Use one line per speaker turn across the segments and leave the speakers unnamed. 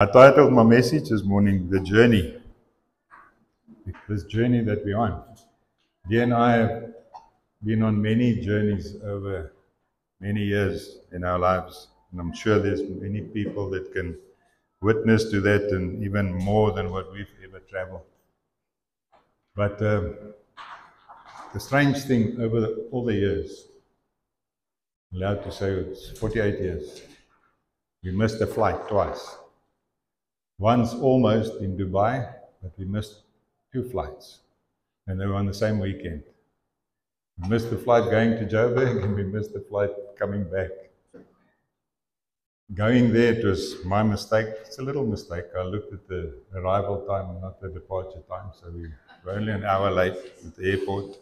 I titled my message this morning, The Journey. This journey that we're on. Dear and I have been on many journeys over many years in our lives. And I'm sure there's many people that can witness to that, and even more than what we've ever traveled. But the strange thing over all the years, I'm allowed to say it's 48 years, we missed a flight twice. Once almost in Dubai, but we missed 2 flights, and they were on the same weekend. We missed the flight going to Joburg, and we missed the flight coming back. Going there, it was my mistake. It's a little mistake. I looked at the arrival time and not the departure time, so we were only an hour late at the airport.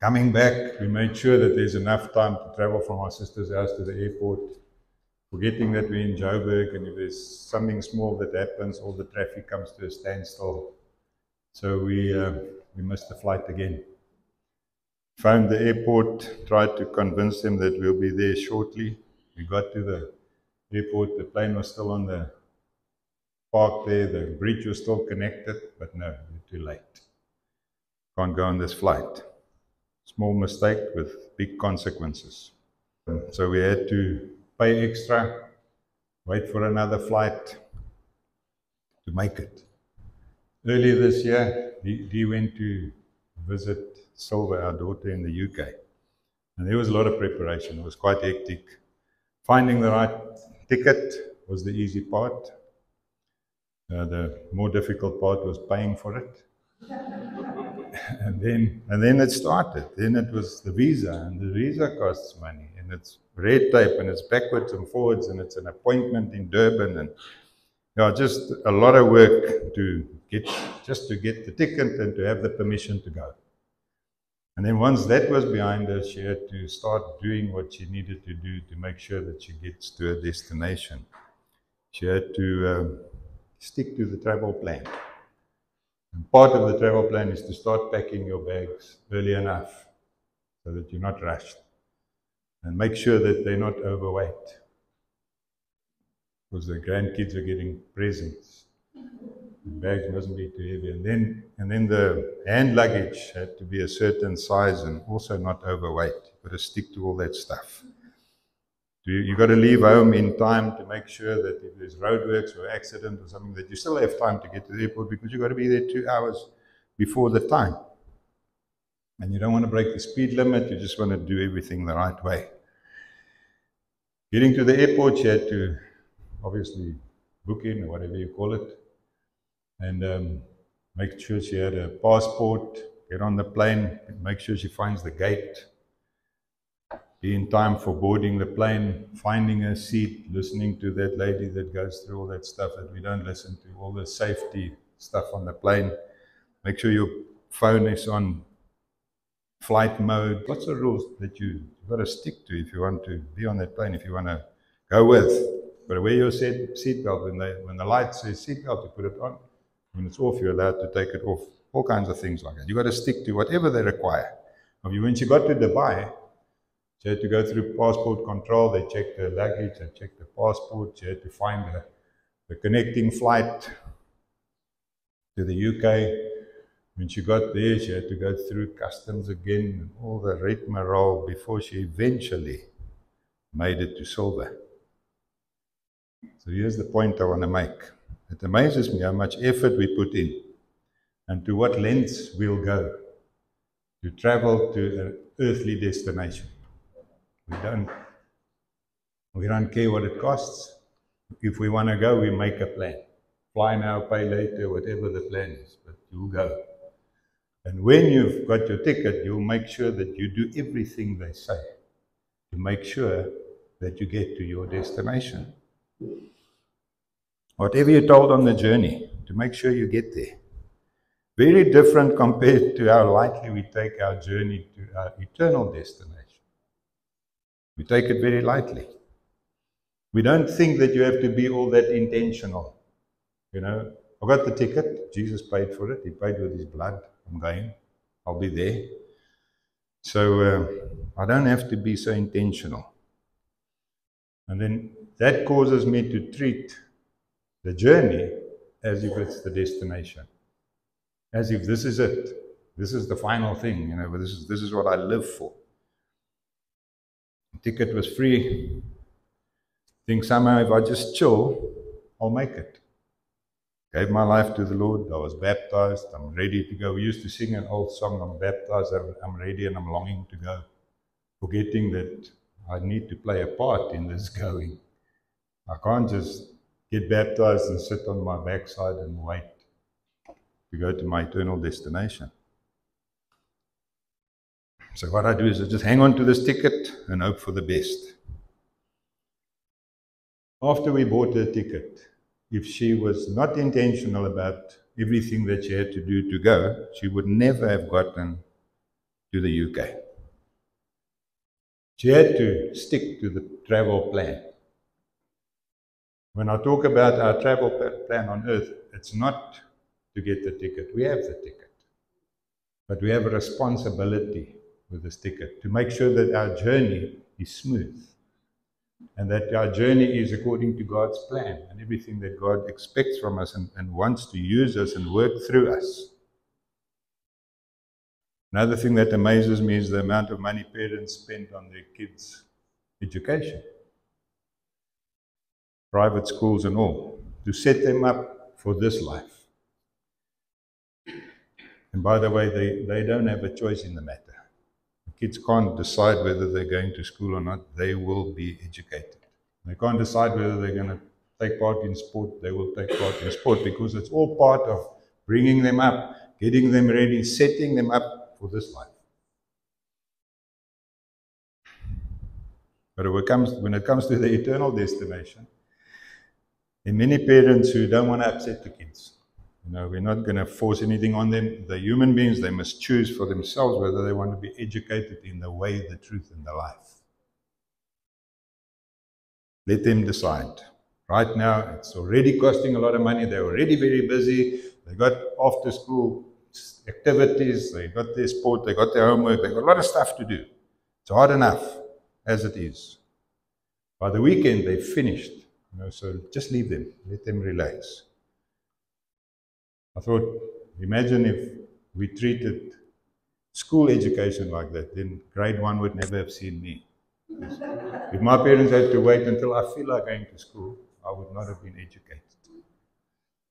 Coming back, we made sure that there's enough time to travel from our sister's house to the airport, forgetting that we're in Joburg, and if there's something small that happens, all the traffic comes to a standstill. So we missed the flight again. Phoned the airport, tried to convince them that we'll be there shortly. We got to the airport, the plane was still on the park there, the bridge was still connected, but no, we're too late. Can't go on this flight. Small mistake with big consequences. So we had to pay extra, wait for another flight to make it. Earlier this year, Dee went to visit Silver, our daughter, in the UK. And there was a lot of preparation. It was quite hectic. Finding the right ticket was the easy part. The more difficult part was paying for it. and then it started. Then it was the visa, and the visa costs money, and it's red tape, and it's backwards and forwards, and it's an appointment in Durban, and just a lot of work to get the ticket and to have the permission to go. And then once that was behind her, she had to start doing what she needed to do to make sure that she gets to her destination. She had to stick to the travel plan. And part of the travel plan is to start packing your bags early enough so that you're not rushed. And make sure that they're not overweight, because the grandkids are getting presents. The bags mustn't be too heavy. And then the hand luggage had to be a certain size and also not overweight. You've got to stick to all that stuff. You've got to leave home in time to make sure that if there's roadworks or accident or something, that you still have time to get to the airport, because you've got to be there 2 hours before the time. And you don't want to break the speed limit, you just want to do everything the right way. Getting to the airport, she had to obviously book in, or whatever you call it, and make sure she had a passport, get on the plane, make sure she finds the gate, be in time for boarding the plane, finding a seat, listening to that lady that goes through all that stuff that we don't listen to, all the safety stuff on the plane. Make sure your phone is on flight mode. Lots of rules that you've got to stick to if you want to be on that plane, if you want to go with. But wear your seatbelt. When the light says seatbelt, you put it on. When it's off, you're allowed to take it off. All kinds of things like that. You've got to stick to whatever they require of you. When she got to Dubai, she had to go through passport control. They checked her luggage, they checked the passport. She had to find the connecting flight to the UK. When she got there, she had to go through customs again and all the rigmarole before she eventually made it to Silver. So here's the point I want to make. It amazes me how much effort we put in and to what lengths we'll go to travel to an earthly destination. We don't care what it costs. If we want to go, we make a plan. Fly now, pay later, whatever the plan is, but you'll go. And when you've got your ticket, you'll make sure that you do everything they say to make sure that you get to your destination. Whatever you're told on the journey, to make sure you get there. Very different compared to how lightly we take our journey to our eternal destination. We take it very lightly. We don't think that you have to be all that intentional. I got the ticket, Jesus paid for it, He paid with His blood. I'm going, I'll be there. So I don't have to be so intentional. And then that causes me to treat the journey as if it's the destination. As if this is it. This is the final thing, you know, this is what I live for. The ticket was free. Think somehow if I just chill, I'll make it. Gave my life to the Lord. I was baptized. I'm ready to go. We used to sing an old song, I'm baptized, I'm ready and I'm longing to go. Forgetting that I need to play a part in this going. I can't just get baptized and sit on my backside and wait to go to my eternal destination. So what I do is I just hang on to this ticket and hope for the best. After we bought her ticket, if she was not intentional about everything that she had to do to go, she would never have gotten to the UK. She had to stick to the travel plan. When I talk about our travel plan on earth, it's not to get the ticket. We have the ticket. But we have a responsibility with this ticket to make sure that our journey is smooth and that our journey is according to God's plan and everything that God expects from us and wants to use us and work through us. Another thing that amazes me is the amount of money parents spend on their kids' education. Private schools and all, to set them up for this life. And by the way, they don't have a choice in the matter. Kids can't decide whether they're going to school or not. They will be educated. They can't decide whether they're going to take part in sport. They will take part in sport because it's all part of bringing them up, getting them ready, setting them up for this life. But when it comes to the eternal destination, there are many parents who don't want to upset the kids. You know, we're not going to force anything on them. They're human beings. They must choose for themselves whether they want to be educated in the way, the truth, and the life. Let them decide. Right now, it's already costing a lot of money. They're already very busy. They got after-school activities. They got their sport. They got their homework. They got a lot of stuff to do. It's hard enough as it is. By the weekend, they've finished. You know, so just leave them. Let them relax. I thought, imagine if we treated school education like that, then grade 1 would never have seen me. If my parents had to wait until I feel like going to school, I would not have been educated.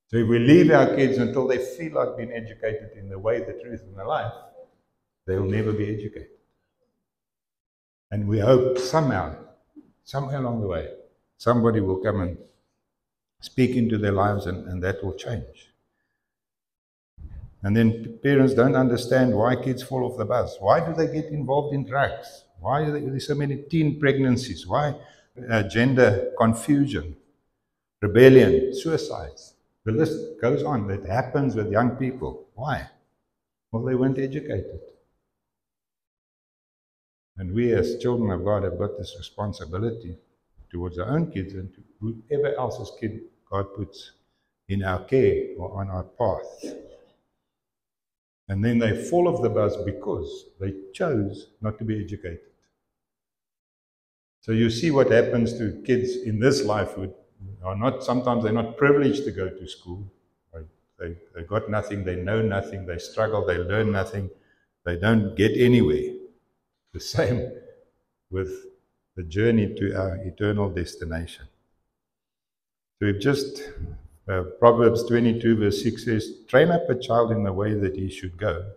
So if we leave our kids until they feel like being educated in the way, the truth, and the life, they will never be educated. And we hope somewhere along the way, somebody will come and speak into their lives and that will change. And then parents don't understand why kids fall off the bus. Why do they get involved in drugs? Why are there so many teen pregnancies? Why gender confusion, rebellion, suicides? The list goes on. That happens with young people. Why? Well, they weren't educated. And we as children of God have got this responsibility towards our own kids and to whoever else's kid God puts in our care or on our path. And then they fall off the bus because they chose not to be educated. So you see what happens to kids in this life who are not, sometimes they're not privileged to go to school. They got nothing, they know nothing, they struggle, they learn nothing, they don't get anywhere. The same with the journey to our eternal destination. So we've just Proverbs 22 verse 6 says, train up a child in the way that he should go.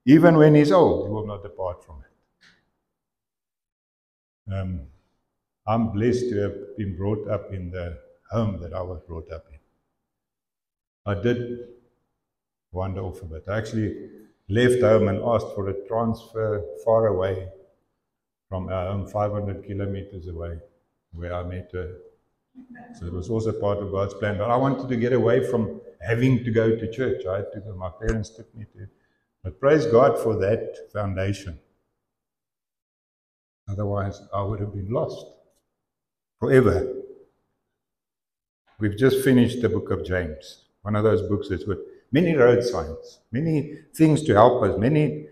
Even when he's old, he will not depart from it. I'm blessed to have been brought up in the home that I was brought up in. I did wander off a bit. I actually left home and asked for a transfer far away from our home, 500 kilometers away, where I met her. So it was also part of God's plan. But I wanted to get away from having to go to church. I had to go. My parents took me to. But praise God for that foundation. Otherwise, I would have been lost forever. We've just finished the book of James. One of those books that's got many road signs, many things to help us, many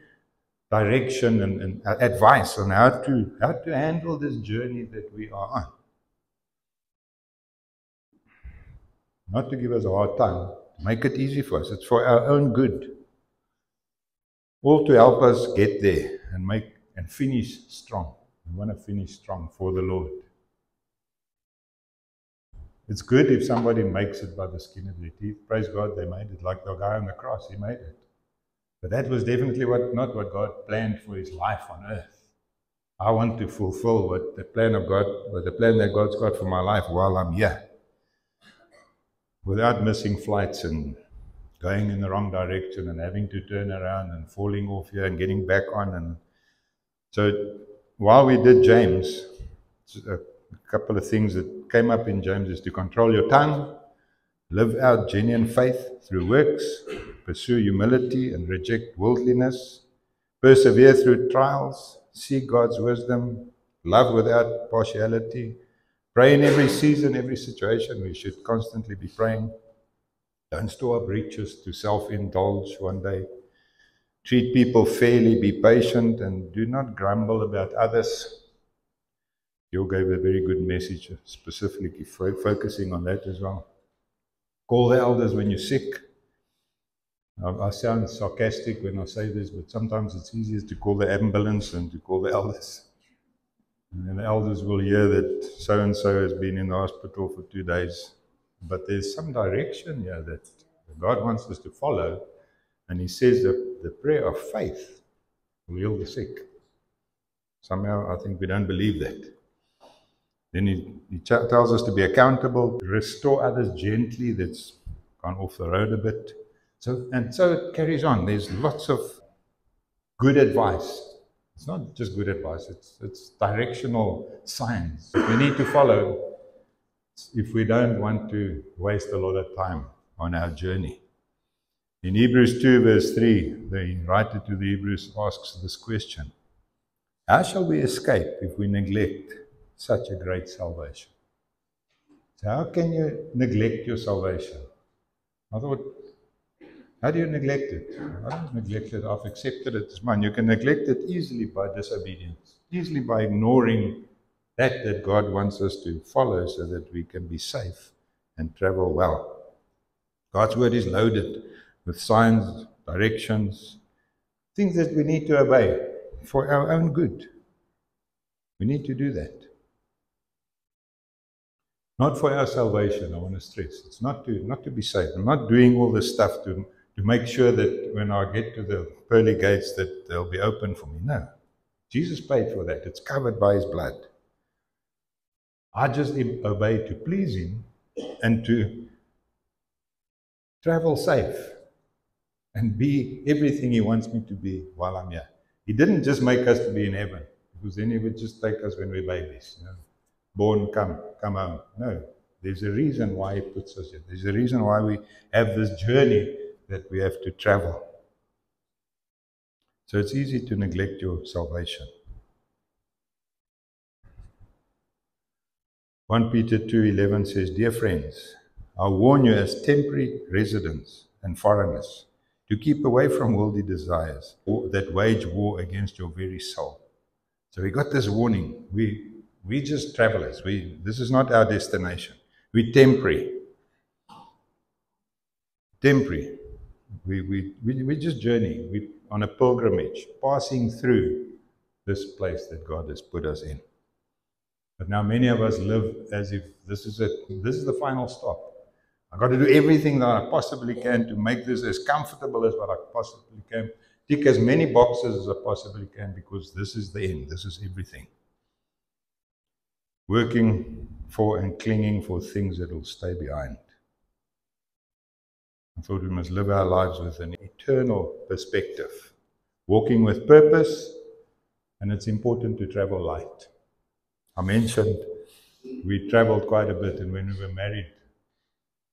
direction and advice on how to handle this journey that we are on. not to give us a hard time, to make it easy for us. It's for our own good. All to help us get there and finish strong. We want to finish strong for the Lord. It's good if somebody makes it by the skin of their teeth. Praise God, they made it. Like the guy on the cross, he made it. But that was definitely not what God planned for his life on earth. I want to fulfill what the plan of God, what the plan that God's got for my life while I'm here, without missing flights and going in the wrong direction and having to turn around and falling off here and getting back on. And so while we did James, a couple of things that came up in James is to control your tongue, live out genuine faith through works, pursue humility and reject worldliness, persevere through trials, seek God's wisdom, love without partiality, pray in every season, every situation. We should constantly be praying. Don't store up riches to self-indulge one day. Treat people fairly, be patient, and do not grumble about others. You gave a very good message, specifically focusing on that as well. Call the elders when you're sick. I sound sarcastic when I say this, but sometimes it's easier to call the ambulance than to call the elders. And then the elders will hear that so-and-so has been in the hospital for 2 days. But there's some direction here that God wants us to follow. And he says that the prayer of faith will heal the sick. Somehow I think we don't believe that. Then he tells us to be accountable, restore others gently that's gone off the road a bit. So it carries on. There's lots of good advice. It's not just good advice, it's directional signs that we need to follow if we don't want to waste a lot of time on our journey. In Hebrews 2 verse 3, the writer to the Hebrews asks this question: how shall we escape if we neglect such a great salvation? So how can you neglect your salvation? I thought, how do you neglect it? I don't neglect it. I've accepted it as mine. You can neglect it easily by disobedience, easily by ignoring that God wants us to follow so that we can be safe and travel well. God's word is loaded with signs, directions, things that we need to obey for our own good. We need to do that. Not for our salvation, I want to stress. It's not to be saved. I'm not doing all this stuff to make sure that when I get to the pearly gates that they'll be open for me. No. Jesus paid for that. It's covered by his blood. I just obey to please him and to travel safe and be everything he wants me to be while I'm here. He didn't just make us to be in heaven, because then he would just take us when we're babies. Born, come home. No, there's a reason why he puts us here. There's a reason why we have this journey that we have to travel. So it's easy to neglect your salvation. 1 Peter 2:11 says, dear friends, I warn you as temporary residents and foreigners to keep away from worldly desires that wage war against your very soul. So we got this warning. We just travelers. This is not our destination. We're temporary. Temporary. We just journey. We're on a pilgrimage, passing through this place that God has put us in. But now many of us live as if this is it. This is the final stop. I've got to do everything that I possibly can to make this as comfortable as what I possibly can. Tick as many boxes as I possibly can, because this is the end. This is everything. Working for and clinging for things that will stay behind. I thought we must live our lives with an eternal perspective, walking with purpose, and it's important to travel light. I mentioned we traveled quite a bit, and when we were married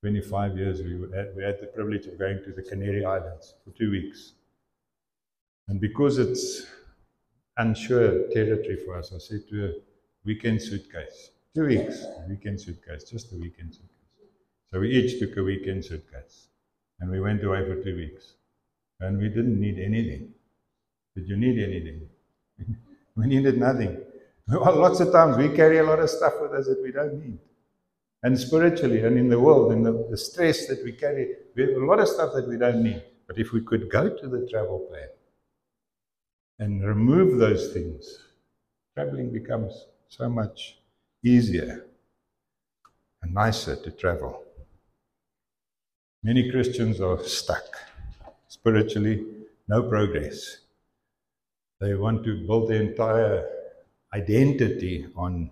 25 years, we had the privilege of going to the Canary Islands for 2 weeks. And because it's unsure territory for us, I said to her, weekend suitcase. 2 weeks, weekend suitcase, just a weekend suitcase. So we each took a weekend suitcase. And we went away for 2 weeks. And we didn't need anything. Did you need anything? We needed nothing. Lots of times we carry a lot of stuff with us that we don't need. and spiritually and in the world, and the stress that we carry. We have a lot of stuff that we don't need. But if we could go to the travel plan and remove those things, traveling becomes so much easier and nicer to travel. Many Christians are stuck. Spiritually, no progress. They want to build their entire identity on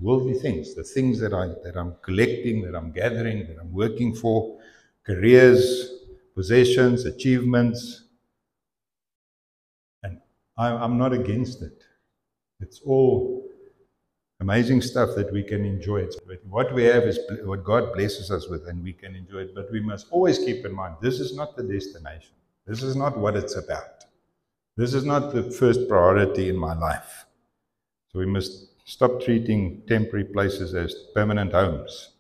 worldly things, the things that I'm collecting, that I'm gathering, that I'm working for, careers, possessions, achievements. And I'm not against it. It's all amazing stuff that we can enjoy. But what we have is what God blesses us with, and we can enjoy it. But we must always keep in mind, this is not the destination. This is not what it's about. This is not the first priority in my life. So we must stop treating temporary places as permanent homes.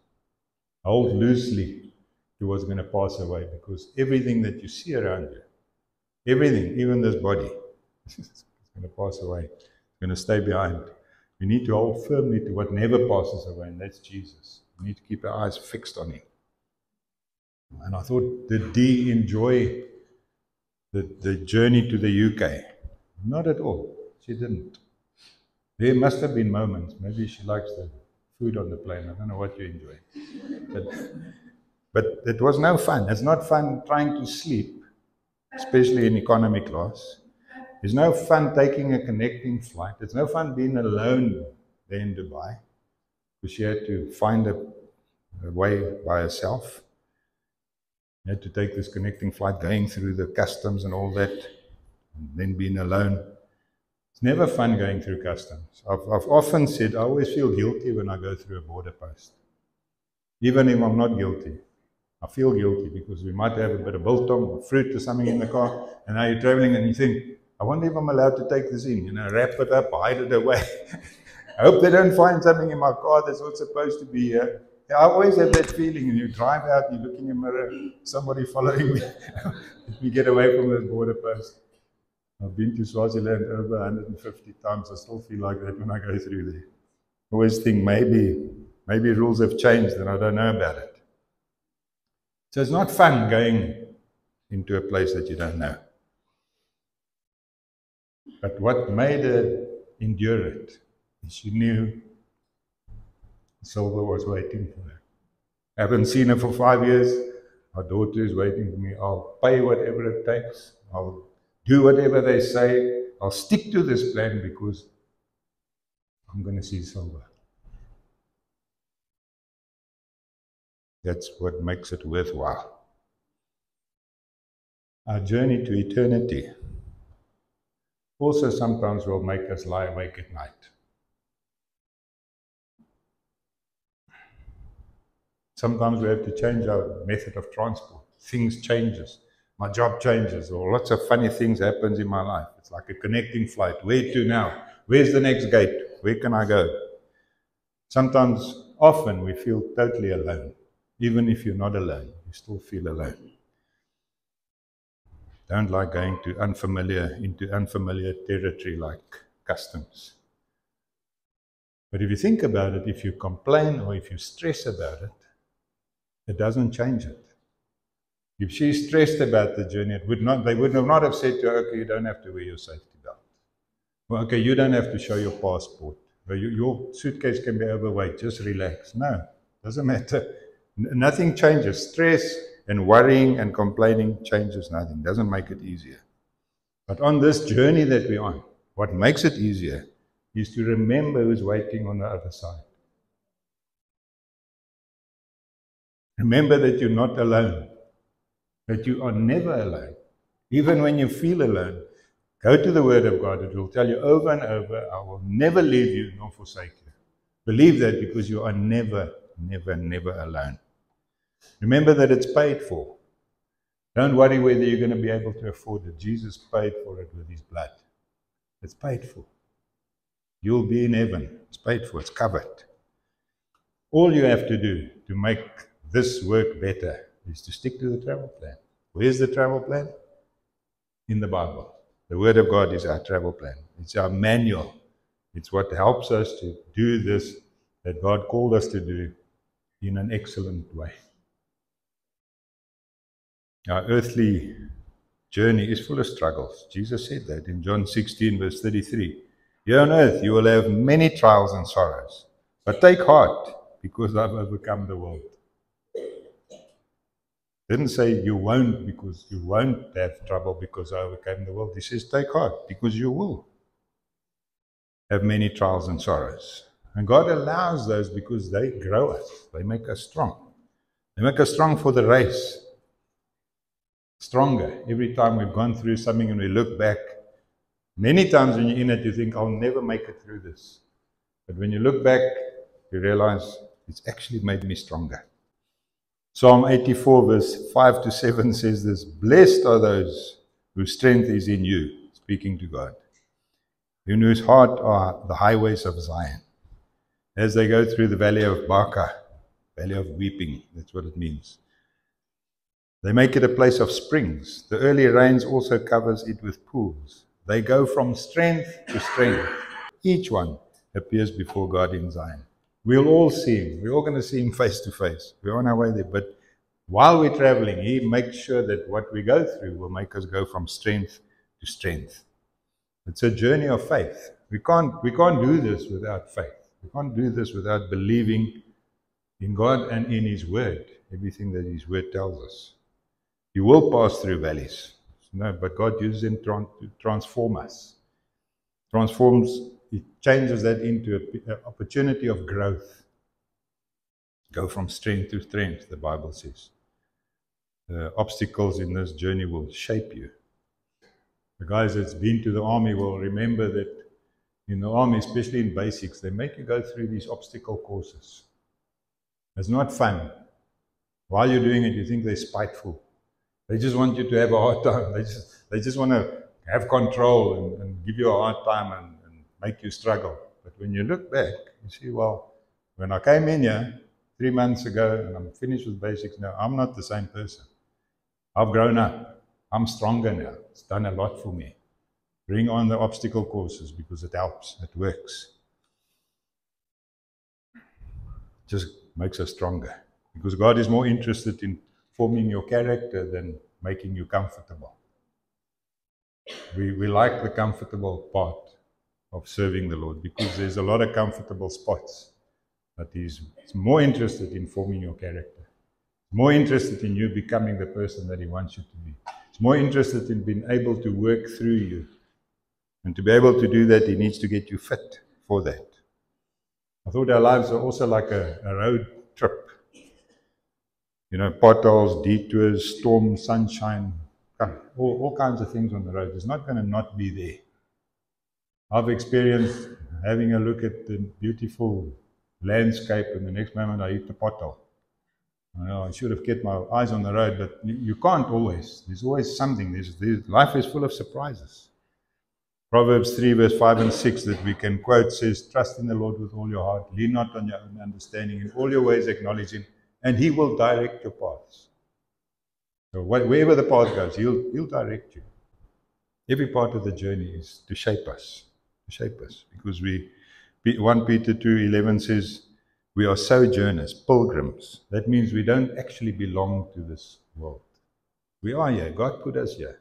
Hold loosely to what's going to pass away, because everything that you see around you, everything, even this body, is going to pass away. It's going to stay behind. We need to hold firmly to what never passes away, and that's Jesus. We need to keep our eyes fixed on Him. And I thought, did Dee enjoy the journey to the UK? Not at all. She didn't. There must have been moments. Maybe she likes the food on the plane. I don't know what you enjoy. But it was no fun. It's not fun trying to sleep, especially in economy class. It's no fun taking a connecting flight. It's no fun being alone there in Dubai, because she had to find a way by herself. She had to take this connecting flight, going through the customs and all that, and then being alone. It's never fun going through customs. I've often said I always feel guilty when I go through a border post. Even if I'm not guilty, I feel guilty, because we might have a bit of biltong or fruit or something in the car, and now you're traveling and you think, I wonder if I'm allowed to take this in, wrap it up, hide it away. I hope they don't find something in my car that's not supposed to be here. I always have that feeling, and you drive out, you look in the mirror, somebody following me. Let me get away from this border post. I've been to Swaziland over 150 times. I still feel like that when I go through there. I always think maybe rules have changed and I don't know about it. So it's not fun going into a place that you don't know. But what made her endure it is she knew Silver was waiting for her. I haven't seen her for 5 years. Our daughter is waiting for me. I'll pay whatever it takes. I'll do whatever they say. I'll stick to this plan because I'm going to see Silver. That's what makes it worthwhile. Our journey to eternity also sometimes will make us lie awake at night. Sometimes we have to change our method of transport. Things changes. My job changes, or lots of funny things happens in my life. It's like a connecting flight. Where to now? Where's the next gate? Where can I go? Sometimes, often, we feel totally alone. Even if you're not alone, you still feel alone. Don't like going to into unfamiliar territory like customs. But if you think about it, if you complain or if you stress about it, it doesn't change it. If she's stressed about the journey, they would not have said to her, okay, you don't have to wear your safety belt. Well, okay, you don't have to show your passport. Your suitcase can be overweight, just relax. No, doesn't matter. Nothing changes. Stress and worrying and complaining changes nothing, doesn't make it easier. But on this journey that we're on, what makes it easier is to remember who's waiting on the other side. Remember that you're not alone, that you are never alone. Even when you feel alone, go to the Word of God. It will tell you over and over, I will never leave you nor forsake you. Believe that, because you are never, never, never alone. Remember that it's paid for. Don't worry whether you're going to be able to afford it. Jesus paid for it with His blood. It's paid for. You'll be in heaven. It's paid for. It's covered. All you have to do to make this work better is to stick to the travel plan. Where's the travel plan? In the Bible. The Word of God is our travel plan. It's our manual. It's what helps us to do this that God called us to do in an excellent way. Our earthly journey is full of struggles. Jesus said that in John 16, verse 33. Here on earth you will have many trials and sorrows, but take heart, because I've overcome the world. Didn't say you won't, because you won't have trouble because I overcame the world. He says take heart, because you will have many trials and sorrows. And God allows those because they grow us. They make us strong. They make us strong for the race. Stronger. Every time we've gone through something and we look back, many times when you're in it, you think, I'll never make it through this. But when you look back, you realize it's actually made me stronger. Psalm 84, verse 5 to 7 says this, Blessed are those whose strength is in you, speaking to God, in whose heart are the highways of Zion. As they go through the valley of Baca, valley of weeping, that's what it means. They make it a place of springs. The early rains also covers it with pools. They go from strength to strength. Each one appears before God in Zion. We'll all see him. We're all going to see him face to face. We're on our way there. But while we're traveling, he makes sure that what we go through will make us go from strength to strength. It's a journey of faith. We can't do this without faith. We can't do this without believing in God and in his word, everything that his word tells us. You will pass through valleys. No, but God uses them to transform us. It changes that into an opportunity of growth. Go from strength to strength, the Bible says. The obstacles in this journey will shape you. The guys that's been to the army will remember that in the army, especially in basics, they make you go through these obstacle courses. It's not fun. While you're doing it, you think they're spiteful. They just want you to have a hard time. They just want to have control and give you a hard time and make you struggle. But when you look back, you see, well, when I came in here 3 months ago and I'm finished with basics now, I'm not the same person. I've grown up. I'm stronger now. It's done a lot for me. Bring on the obstacle courses because it helps. It works. It just makes us stronger. Because God is more interested in forming your character than making you comfortable. We like the comfortable part of serving the Lord because there's a lot of comfortable spots. But He's more interested in forming your character. He's more interested in you becoming the person that He wants you to be. He's more interested in being able to work through you. And to be able to do that, He needs to get you fit for that. I thought our lives are also like a road trip. You know, potholes, detours, storm, sunshine, all kinds of things on the road. It's not going to not be there. I've experienced having a look at the beautiful landscape and the next moment I hit the pothole. I should have kept my eyes on the road, but you can't always. There's always something. Life is full of surprises. Proverbs 3 verse 5 and 6 that we can quote says, Trust in the Lord with all your heart. Lean not on your own understanding. In all your ways acknowledge Him, and He will direct your paths. So wherever the path goes, He'll direct you. Every part of the journey is to shape us. Because 1 Peter 2:11 says, we are sojourners, pilgrims. That means we don't actually belong to this world. We are here. God put us here.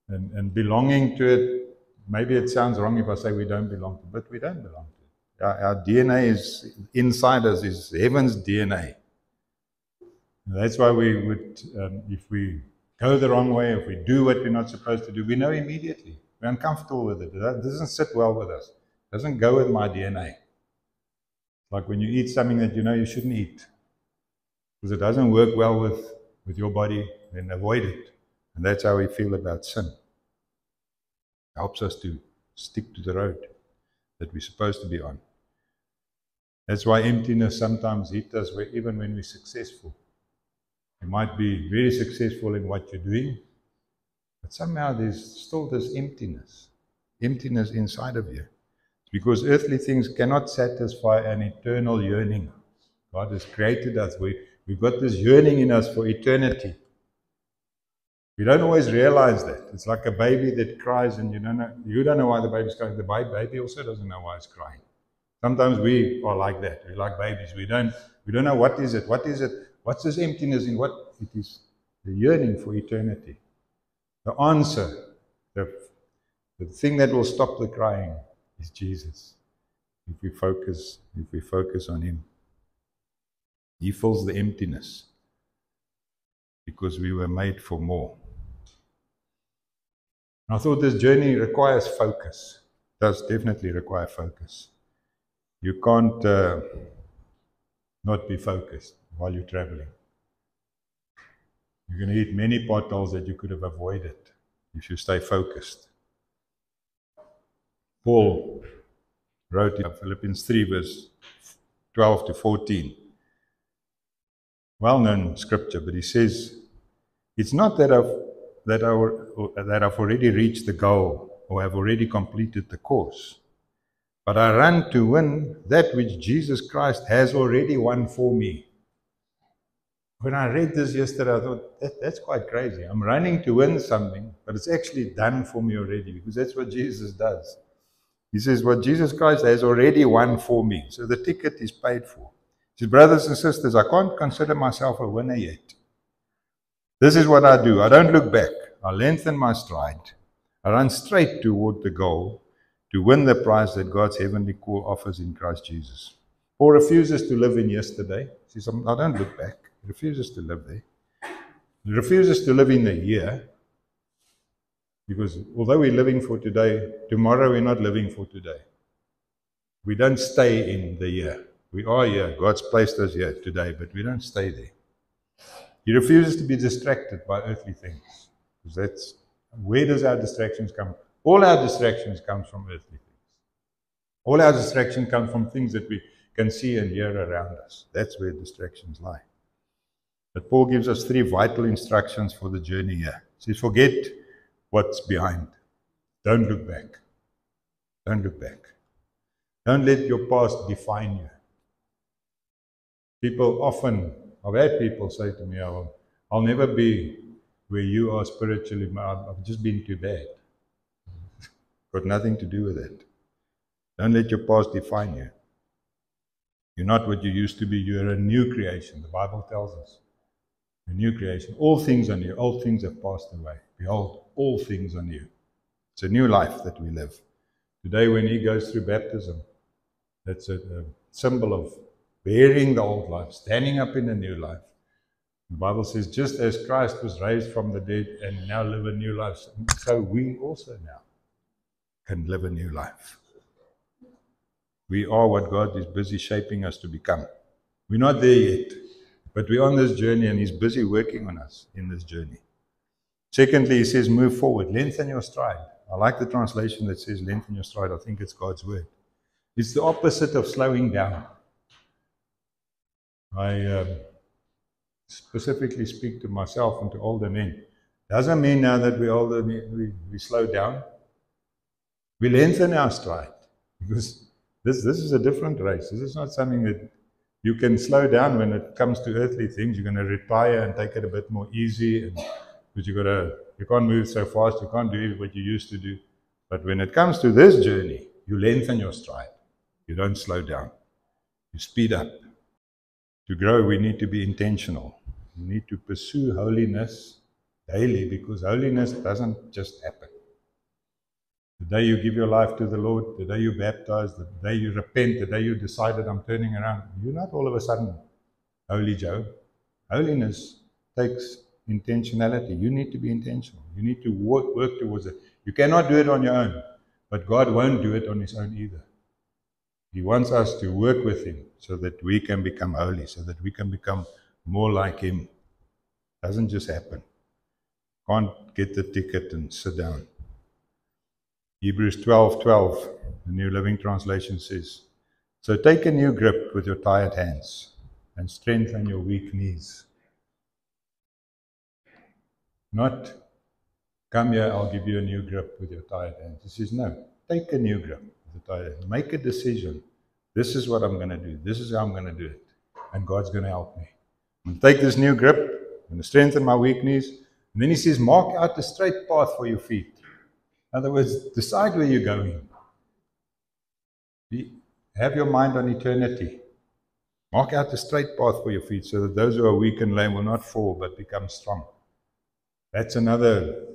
And belonging to it, maybe it sounds wrong if I say we don't belong to it, but we don't belong to it. Our DNA is inside us, is heaven's DNA. And that's why we would, if we go the wrong way, if we do what we're not supposed to do, we know immediately. We're uncomfortable with it. That doesn't sit well with us. It doesn't go with my DNA. Like when you eat something that you know you shouldn't eat, because it doesn't work well with your body, then avoid it. And that's how we feel about sin. It helps us to stick to the road that we're supposed to be on. That's why emptiness sometimes hits us even when we're successful. You might be very successful in what you're doing, but somehow there's still this emptiness inside of you. Because earthly things cannot satisfy an eternal yearning. God has created us. We've got this yearning in us for eternity. We don't always realize that. It's like a baby that cries and you don't know why the baby's crying. The baby also doesn't know why it's crying. Sometimes we are like that. We're like babies. We don't We don't know what is it. What is it? What's this emptiness in what it is? The yearning for eternity. The answer, the thing that will stop the crying is Jesus. If we focus on Him. He fills the emptiness because we were made for more. I thought this journey requires focus. It does definitely require focus. You can't not be focused while you're traveling. You're going to hit many potholes that you could have avoided if you stay focused. Paul wrote in Philippians 3 verse 12 to 14. Well-known scripture, but he says, it's not that I've already reached the goal or have already completed the course, but I run to win that which Jesus Christ has already won for me. When I read this yesterday, I thought, that's quite crazy. I'm running to win something, but it's actually done for me already, because that's what Jesus does. He says, what Jesus Christ has already won for me. So the ticket is paid for. He says, brothers and sisters, I can't consider myself a winner yet. This is what I do. I don't look back. I lengthen my stride. I run straight toward the goal to win the prize that God's heavenly call offers in Christ Jesus. Paul refuses to live in yesterday. He says, I don't look back. He refuses to live there. He refuses to live in the year. Because although we're living for today, tomorrow we're not living for today. We don't stay in the year. We are here. God's placed us here today, but we don't stay there. He refuses to be distracted by earthly things. Because that's, where does our distractions come? All our distractions come from earthly things. All our distractions come from things that we can see and hear around us. That's where distractions lie. But Paul gives us 3 vital instructions for the journey here. He says, forget what's behind. Don't look back. Don't look back. Don't let your past define you. People often, I've had people say to me, I'll never be where you are spiritually. I've just been too bad. Got nothing to do with it. Don't let your past define you. You're not what you used to be. You're a new creation. The Bible tells us. A new creation. All things are new. Old things have passed away. Behold, all things are new. It's a new life that we live. Today when he goes through baptism, that's a symbol of bearing the old life, standing up in a new life. The Bible says, just as Christ was raised from the dead and now live a new life, so we also now can live a new life. We are what God is busy shaping us to become. We're not there yet, but we're on this journey and He's busy working on us in this journey. Secondly, He says, move forward, lengthen your stride. I like the translation that says, lengthen your stride. I think it's God's word. It's the opposite of slowing down. I specifically speak to myself and to older men. Doesn't mean now that we're older, we slow down. We lengthen our stride, because this is a different race. This is not something that you can slow down when it comes to earthly things. You're going to retire and take it a bit more easy, because you can't move so fast. You can't do what you used to do. But when it comes to this journey, you lengthen your stride. You don't slow down. You speed up. To grow, we need to be intentional. We need to pursue holiness daily, because holiness doesn't just happen. The day you give your life to the Lord, the day you baptize, the day you repent, the day you decided I'm turning around, you're not all of a sudden Holy Joe. Holiness takes intentionality. You need to be intentional. You need to work towards it. You cannot do it on your own, but God won't do it on His own either. He wants us to work with Him so that we can become holy, so that we can become more like Him. It doesn't just happen. Can't get the ticket and sit down. Hebrews 12:12, the New Living Translation says, so take a new grip with your tired hands and strengthen your weak knees. Not, come here, I'll give you a new grip with your tired hands. He says, no, take a new grip with your tired hands. Make a decision. This is what I'm going to do. This is how I'm going to do it. And God's going to help me. I'm going to take this new grip. I'm going to strengthen my weak knees. And then He says, mark out a straight path for your feet. In other words, decide where you're going. Have your mind on eternity. Mark out a straight path for your feet so that those who are weak and lame will not fall but become strong. That's another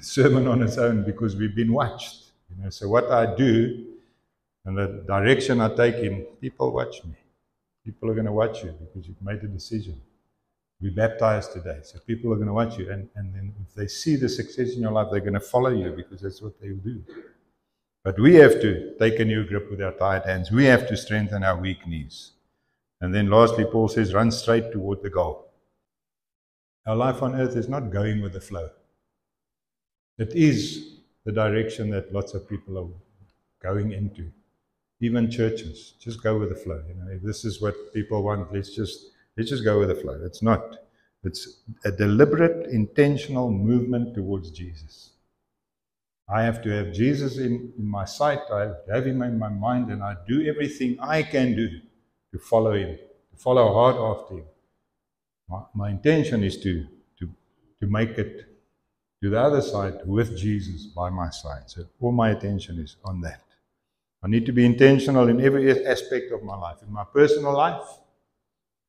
sermon on its own because we've been watched. So what I do and the direction I take in, people watch me. People are going to watch you because you've made a decision. We baptized today, so people are going to watch you. And then if they see the success in your life, they're going to follow you because that's what they'll do. But we have to take a new grip with our tired hands. We have to strengthen our weak knees. And then lastly, Paul says, run straight toward the goal. Our life on earth is not going with the flow. It is the direction that lots of people are going into. Even churches, just go with the flow. If this is what people want, let's just go with the flow. It's not. It's a deliberate, intentional movement towards Jesus. I have to have Jesus in my sight. I have him in my mind, and I do everything I can do to follow him, to follow hard after him. My intention is to make it to the other side with Jesus by my side. So all my attention is on that. I need to be intentional in every aspect of my life. In my personal life,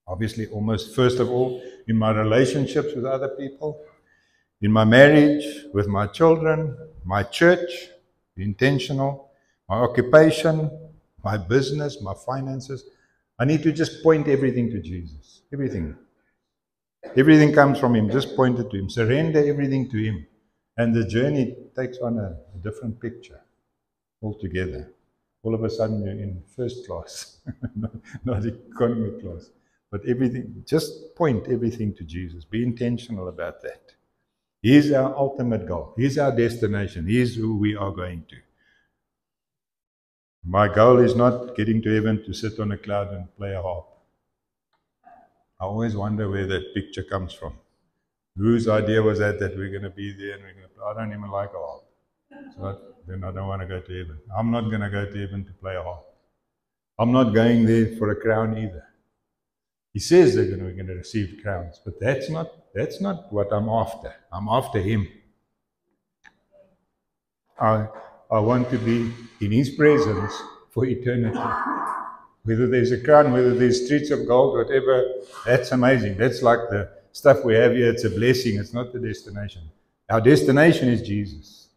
obviously almost first of all, in my relationships with other people, in my marriage, with my children, my church, be intentional, my occupation, my business, my finances. I need to just point everything to Jesus. Everything. Everything comes from him. Just point it to him. Surrender everything to him. And the journey takes on a different picture altogether. All of a sudden you're in first class, not economy class. But everything, just point everything to Jesus. Be intentional about that. He's our ultimate goal. He's our destination. He's who we are going to. My goal is not getting to heaven to sit on a cloud and play a harp. I always wonder where that picture comes from. Whose idea was that we're going to be there and I don't even like a harp. So then I don't want to go to heaven. I'm not going to go to heaven to play a harp. I'm not going there for a crown either. He says we're going to receive crowns, but that's not what I'm after. I'm after him. I want to be in his presence for eternity. Whether there's a crown, whether there's streets of gold, whatever, that's amazing. That's like the stuff we have here. It's a blessing. It's not the destination. Our destination is Jesus.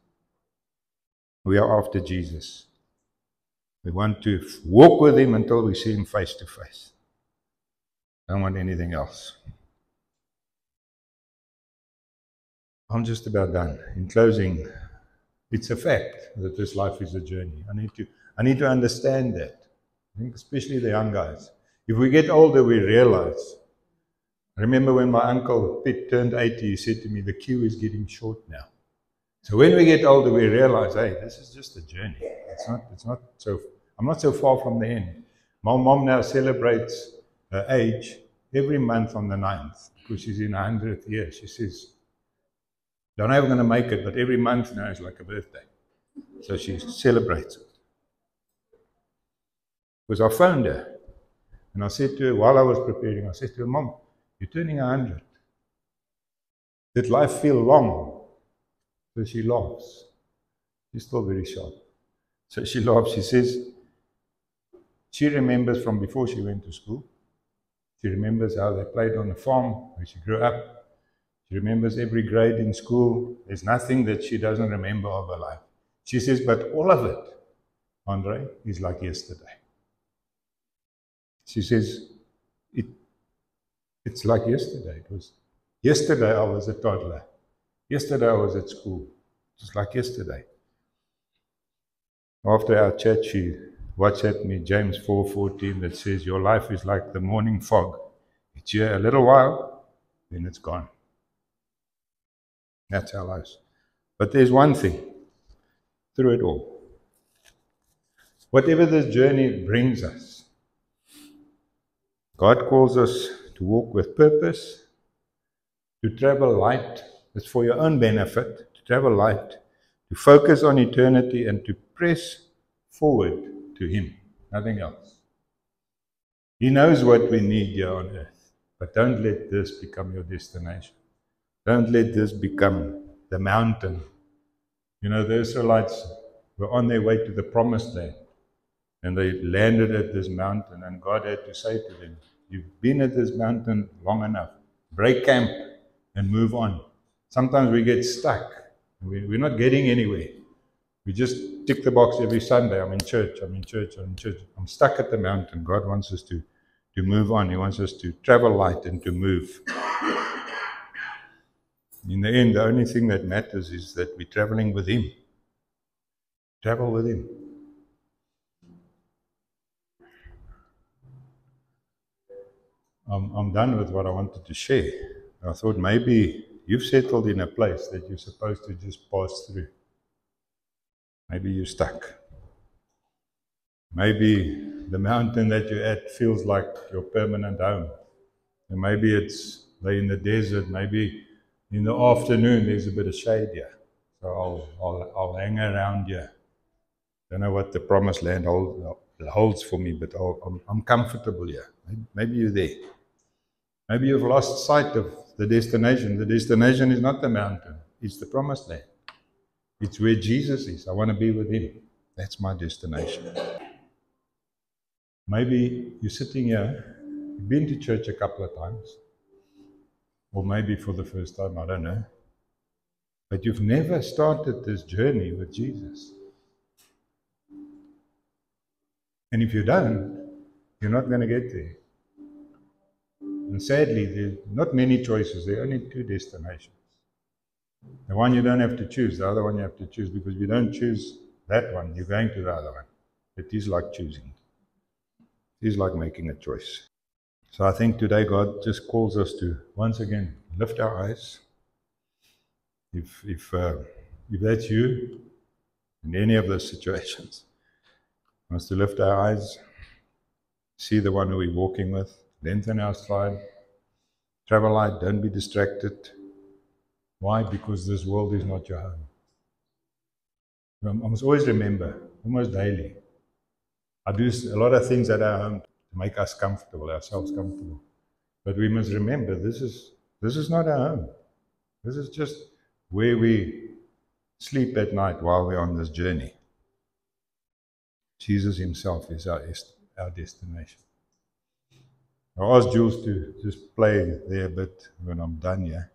We are after Jesus. We want to walk with him until we see him face to face. Don't want anything else. I'm just about done. In closing, it's a fact that this life is a journey. I need to understand that. I think especially the young guys. If we get older, we realize. I remember when my uncle Pitt turned 80, he said to me, the queue is getting short now. So when we get older, we realize, hey, this is just a journey. I'm not so far from the end. My mom now celebrates her age every month on the 9th because she's in her 100th year. She says, don't know if I'm going to make it, but every month now is like a birthday. So she celebrates it. Because I phoned her and I said to her, while I was preparing, I said to her, Mom, you're turning 100. Did life feel long? So she laughs. She's still very sharp. So she laughs. She says, she remembers from before she went to school. She remembers how they played on the farm where she grew up. She remembers every grade in school. There's nothing that she doesn't remember of her life. She says, but all of it, Andre, is like yesterday. She says, it's like yesterday. It was yesterday I was a toddler. Yesterday I was at school. It's like yesterday. After our chat, she WhatsApped me James 4:14 that says, your life is like the morning fog. It's here a little while, then it's gone. That's our lives. But there's one thing through it all. Whatever this journey brings us, God calls us to walk with purpose, to travel light. It's for your own benefit, to travel light, to focus on eternity and to press forward to him. Nothing else. He knows what we need here on earth, but don't let this become your destination. Don't let this become the mountain. You know, the Israelites were on their way to the promised land. And they landed at this mountain, and God had to say to them, you've been at this mountain long enough. Break camp and move on. Sometimes we get stuck. We're not getting anywhere. We just tick the box every Sunday. I'm in church, I'm in church, I'm in church. I'm stuck at the mountain. God wants us to move on. He wants us to travel light and to move. In the end, the only thing that matters is that we're traveling with Him. Travel with Him. I'm done with what I wanted to share. I thought maybe you've settled in a place that you're supposed to just pass through. Maybe you're stuck. Maybe the mountain that you're at feels like your permanent home. And maybe it's they're in the desert. Maybe in the afternoon there's a bit of shade here. So I'll hang around here. Don't know what the promised land holds for me, but I'm comfortable here. Maybe you're there. Maybe you've lost sight of the destination. The destination is not the mountain. It's the promised land. It's where Jesus is. I want to be with Him. That's my destination. Maybe you're sitting here, you've been to church a couple of times, or maybe for the first time, I don't know. But you've never started this journey with Jesus. And if you don't, you're not going to get there. And sadly, there are not many choices. There are only two destinations. The one you don't have to choose, the other one you have to choose, because if you don't choose that one, you're going to the other one. It is like choosing. It is like making a choice. So I think today God just calls us to, once again, lift our eyes. If that's you, in any of those situations, wants to lift our eyes, see the one who we're walking with, lengthen our stride, travel light, don't be distracted. Why? Because this world is not your home. I must always remember, almost daily, I do a lot of things at our home to make us comfortable, ourselves comfortable. But we must remember, this is not our home. This is just where we sleep at night while we're on this journey. Jesus Himself is our destination. I asked Jules to just play there a bit when I'm done here,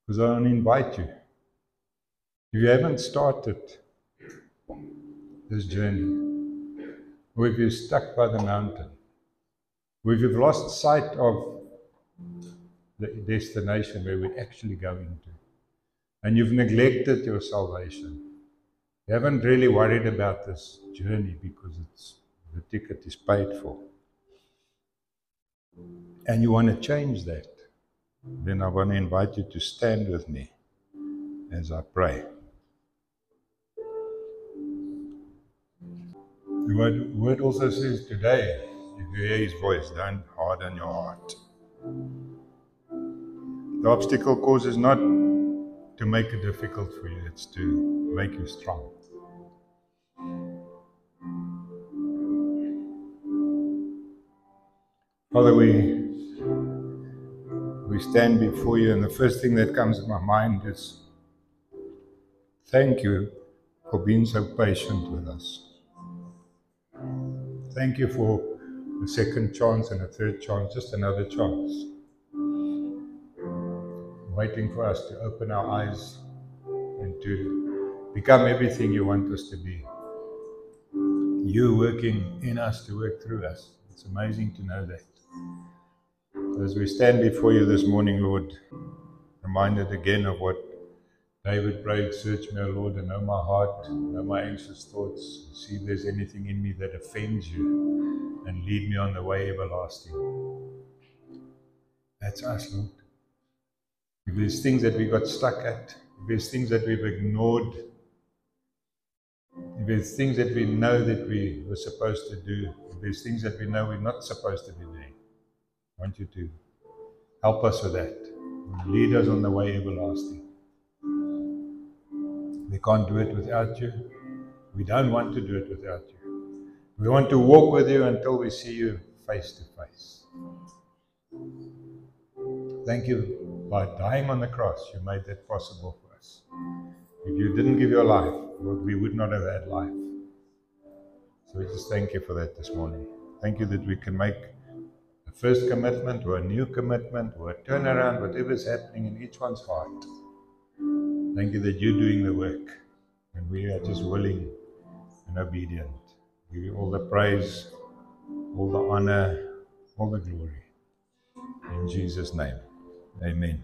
because I want to invite you. If you haven't started this journey, or if you're stuck by the mountain, or if you've lost sight of the destination where we're actually going to, and you've neglected your salvation, you haven't really worried about this journey because the ticket is paid for, and you want to change that, then I want to invite you to stand with me as I pray. The word also says today, if you hear His voice, don't harden your heart. The obstacle course is not to make it difficult for you, it's to make you strong. Father, we stand before you, and the first thing that comes to my mind is thank you for being so patient with us. Thank you for a second chance and a third chance, just another chance. Waiting for us to open our eyes and to become everything you want us to be. You working in us to work through us. It's amazing to know that. As we stand before you this morning, Lord, reminded again of what David prayed, search me, O Lord, and know my heart, know my anxious thoughts, see if there's anything in me that offends you, and lead me on the way everlasting. That's us, Lord. If there's things that we got stuck at, if there's things that we've ignored, if there's things that we know that we were supposed to do, if there's things that we know we're not supposed to be doing, I want you to help us with that. Lead us on the way everlasting. We can't do it without you. We don't want to do it without you. We want to walk with you until we see you face to face. Thank you. By dying on the cross, you made that possible for us. If you didn't give your life, Lord, we would not have had life. So we just thank you for that this morning. Thank you that we can make a first commitment or a new commitment or a turnaround, whatever is happening in each one's heart. Thank you that you're doing the work and we are just willing and obedient. Give you all the praise, all the honor, all the glory. In Jesus' name, amen.